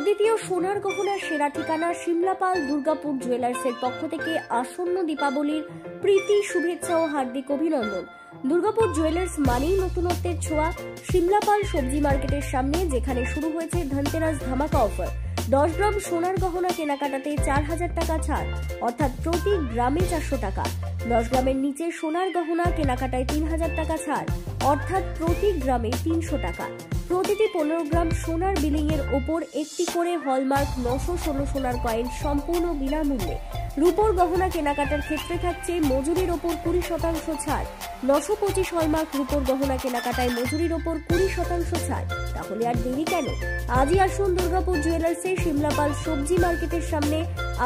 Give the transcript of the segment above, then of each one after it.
অদ্বিতীয় সোনার গহনার সেরা ঠিকানা সিমলাপাল দুর্গাপুর জুয়েলার্সের পক্ষ থেকে আসন্ন দীপাবলির প্রীতি শুভেচ্ছা ও হার্দিক অভিনন্দন। দুর্গাপুর জুয়েলার্স মানেই নতুনত্বের ছোঁয়া। সিমলাপাল সবজি মার্কেটের সামনে, যেখানে শুরু হয়েছে ধনতেরাস ধামাকা অফার। 10 গ্রাম সোনার গহনা কেনাকাটাতে 4000 টাকা ছাড়, অর্থাৎ প্রতি গ্রামে 400 টাকা। 10 গ্রামের নিচে সোনার গহনা কেনাকাটায় 3000 টাকা ছাড়, অর্থাৎ প্রতি গ্রামে 300 টাকা। প্রতিটি 15 গ্রাম সোনার বিলিং এর ওপর একটি করে হলমার্ক 916 সোনার কয়েন সম্পূর্ণ বিনামূল্যে। রূপোর গহনা কেনাকাটার ক্ষেত্রে থাকছে মজুরির ওপর 20% ছাড়। 925 হলমার্ক রূপোর গহনা কেনাকাটায় মজুরির ওপর 20% ছাড়। তাহলে আর দেরি কেন? আজই আসুন দুর্গাপুর জুয়েলার্সে সিমলাপাল সবজি মার্কেটের সামনে।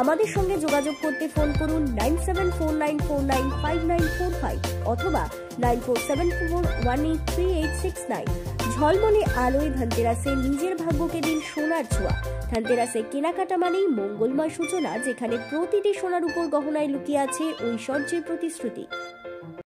আমাদের সঙ্গে যোগাযোগ করতে ফোন করুন 9749495945 অথবা 9474183869। ঝলমলে আলোয় ধনতেরাসে নিজের ভাগ্যকে দিন সোনার ছোঁয়া। ধনতেরাসে কেনাকাটা মানেই মঙ্গলময় সূচনা, যেখানে প্রতিটি সোনার উপর গহনায় লুকিয়ে আছে ঐশ্বর্যের প্রতিশ্রুতি।